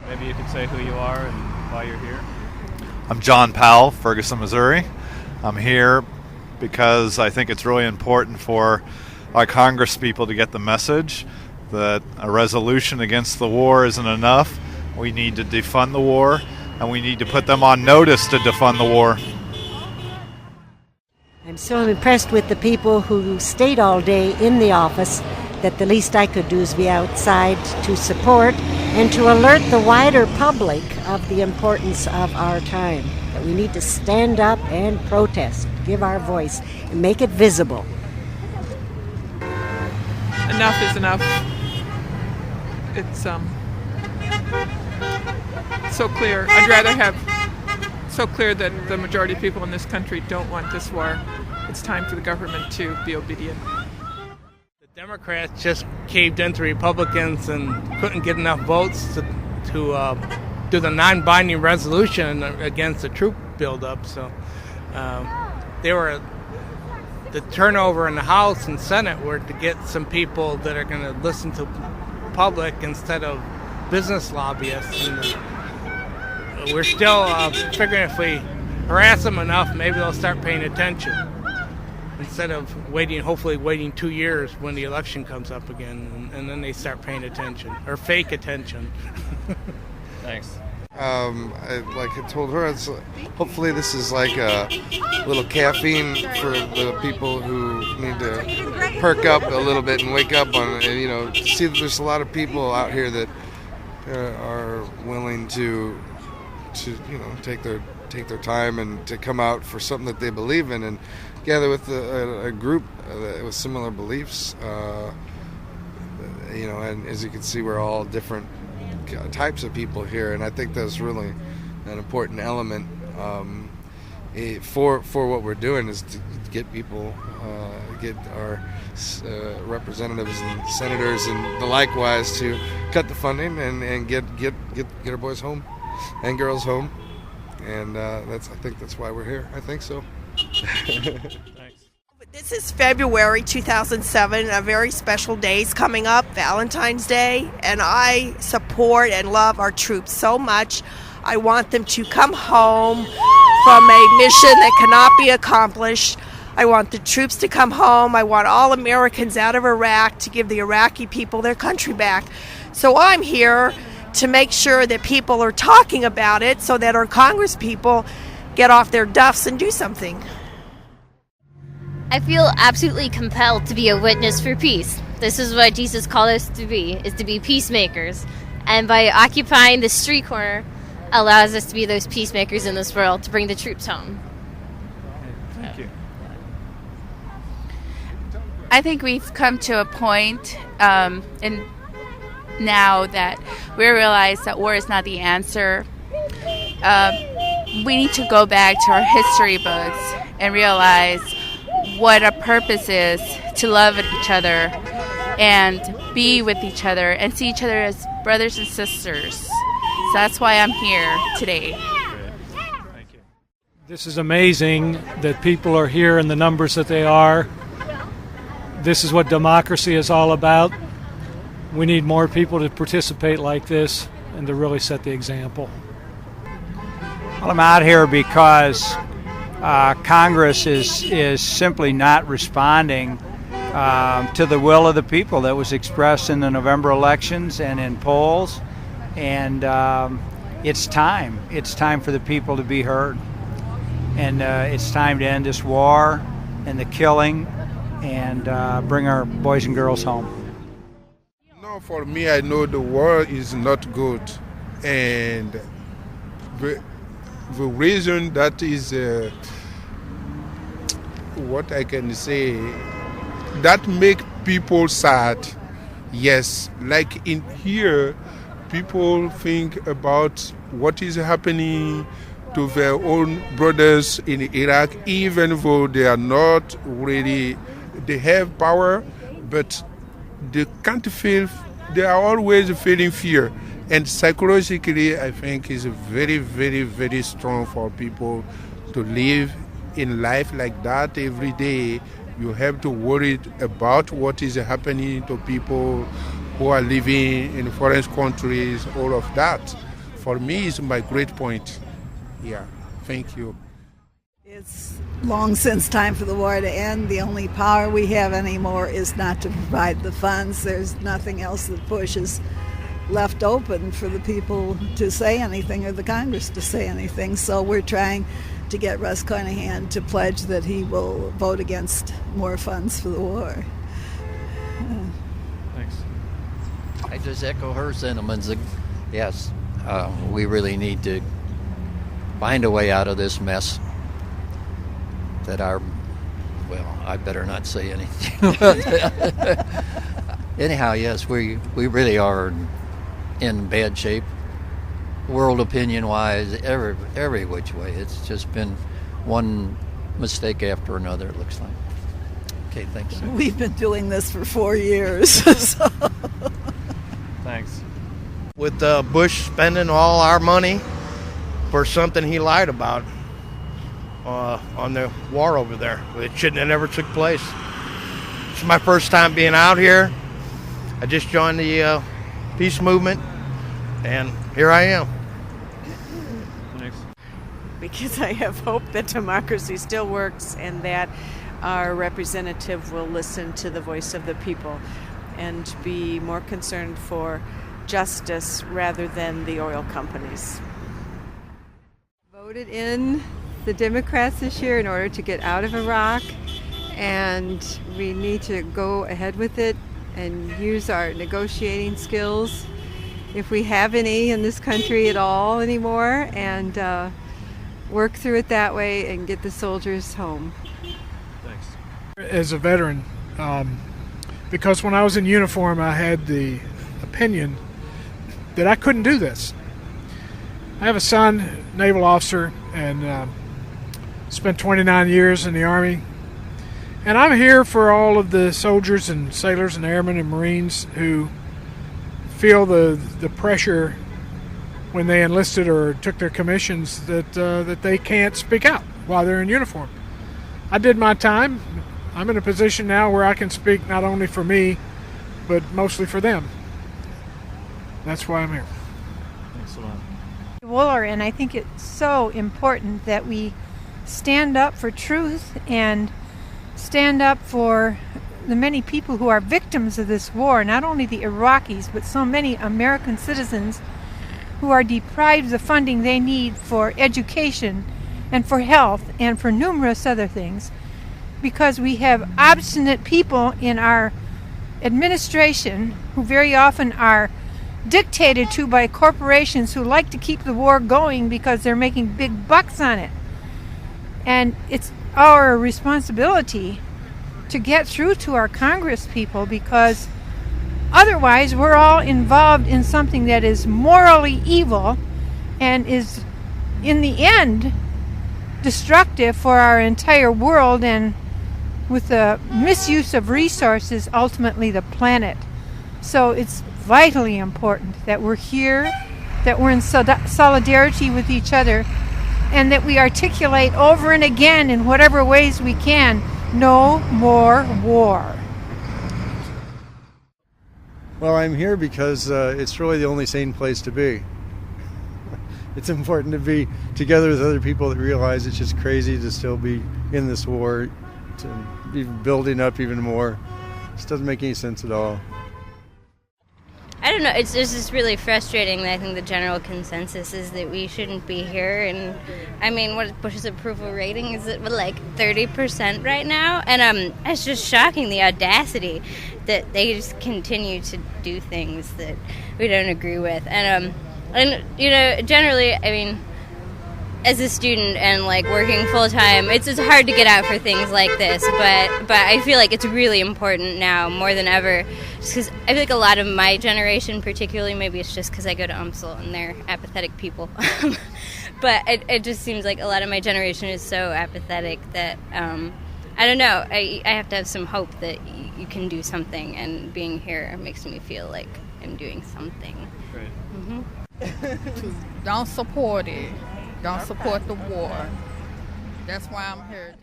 Maybe you could say who you are and why you're here. I'm John Powell, Ferguson, Missouri. I'm here because I think it's really important for our Congress people to get the message that a resolution against the war isn't enough. We need to defund the war, and we need to put them on notice to defund the war. I'm so impressed with the people who stayed all day in the office that the least I could do is be outside to support and to alert the wider public of the importance of our time, that we need to stand up and protest, give our voice, and make it visible. Enough is enough. It's so clear. I'd rather have so clear that the majority of people in this country don't want this war. It's time for the government to be obedient. The Democrats just caved into Republicans and couldn't get enough votes to do the non-binding resolution against the troop buildup. So the turnover in the House and Senate were to get some people that are going to listen to public instead of business lobbyists. And we're still figuring if we harass them enough, maybe they'll start paying attention instead of hopefully waiting 2 years when the election comes up again, and then they start paying attention, or fake attention. Thanks. Like I told her, hopefully this is like a little caffeine for the people who need to perk up a little bit and wake up on, and see that there's a lot of people out here that are willing to take their time and to come out for something that they believe in and gather with a group with similar beliefs. And as you can see, we're all different types of people here, and I think that's really an important element for what we're doing, is to get people, get our representatives and senators and the likewise to cut the funding and get our boys home and girls home, and I think that's why we're here. I think so. Thanks. This is February 2007, a very special day is coming up, Valentine's Day, and I support and love our troops so much. I want them to come home from a mission that cannot be accomplished. I want the troops to come home. I want all Americans out of Iraq to give the Iraqi people their country back. So I'm here to make sure that people are talking about it so that our Congress people get off their duffs and do something. I feel absolutely compelled to be a witness for peace. This is what Jesus called us to be peacemakers. And by occupying the street corner allows us to be those peacemakers in this world, to bring the troops home. Thank you. I think we've come to a point and now that we realize that war is not the answer. We need to go back to our history books and realize what our purpose is, to love each other and be with each other and see each other as brothers and sisters. So that's why I'm here today. Thank you. This is amazing that people are here in the numbers that they are. This is what democracy is all about. We need more people to participate like this and to really set the example. Well, I'm out here because Congress is simply not responding to the will of the people that was expressed in the November elections and in polls. And it's time. It's time for the people to be heard. And it's time to end this war and the killing and bring our boys and girls home. No, for me, I know the war is not good. And the reason that is, what I can say, that make people sad. Yes, like in here, people think about what is happening to their own brothers in Iraq, even though they are not really, they have power, but they can't feel, they are always feeling fear. And psychologically, I think is very, very, very strong for people to live in life like that every day. You have to worry about what is happening to people who are living in foreign countries, all of that. for me is my great point. Yeah, thank you. It's long since time for the war to end. The only power we have anymore is not to provide the funds. There's nothing else that pushes left open for the people to say anything or the Congress to say anything. So we're trying to get Russ Carnahan to pledge that he will vote against more funds for the war. Thanks. I just echo her sentiments. Yes, we really need to find a way out of this mess that I better not say anything. Anyhow, yes, we really are in bad shape, world opinion-wise, every which way. It's just been one mistake after another, it looks like. Okay, thanks. We've been doing this for 4 years. So. Thanks. With Bush spending all our money for something he lied about on the war over there. It shouldn't have never took place. It's my first time being out here. I just joined the peace movement, and here I am. Thanks. Because I have hope that democracy still works and that our representative will listen to the voice of the people and be more concerned for justice rather than the oil companies. Voted in the Democrats this year in order to get out of Iraq, and we need to go ahead with it and use our negotiating skills, if we have any in this country at all anymore, and work through it that way and get the soldiers home. Thanks. As a veteran, because when I was in uniform, I had the opinion that I couldn't do this. I have a son, naval officer, and spent 29 years in the Army. And I'm here for all of the soldiers and sailors and airmen and Marines who feel the pressure when they enlisted or took their commissions that they can't speak out while they're in uniform. I did my time. I'm in a position now where I can speak not only for me, but mostly for them. That's why I'm here. Thanks a lot. War, and I think it's so important that we stand up for truth and stand up for the many people who are victims of this war, not only the Iraqis, but so many American citizens who are deprived of the funding they need for education and for health and for numerous other things, because we have obstinate people in our administration who very often are dictated to by corporations who like to keep the war going because they're making big bucks on it. And it's our responsibility to get through to our Congress people, because otherwise we're all involved in something that is morally evil and is in the end destructive for our entire world, and with the misuse of resources, ultimately the planet. So it's vitally important that we're here, that we're in solidarity with each other, and that we articulate over and again in whatever ways we can, no more war. Well, I'm here because it's really the only sane place to be. It's important to be together with other people that realize it's just crazy to still be in this war, to be building up even more. This doesn't make any sense at all. I don't know, it's just really frustrating that I think the general consensus is that we shouldn't be here. And I mean, what is Bush's approval rating? Is it like 30% right now? And it's just shocking, the audacity that they just continue to do things that we don't agree with. And you know, generally, I mean, as a student and like working full time, it's hard to get out for things like this. But I feel like it's really important now more than ever, just because I feel like a lot of my generation, particularly, maybe it's just because I go to UMSL and they're apathetic people, but it just seems like a lot of my generation is so apathetic that I don't know. I have to have some hope that you can do something, and being here makes me feel like I'm doing something. Great. Mm-hmm. Don't support it. Don't support the war. That's why I'm here.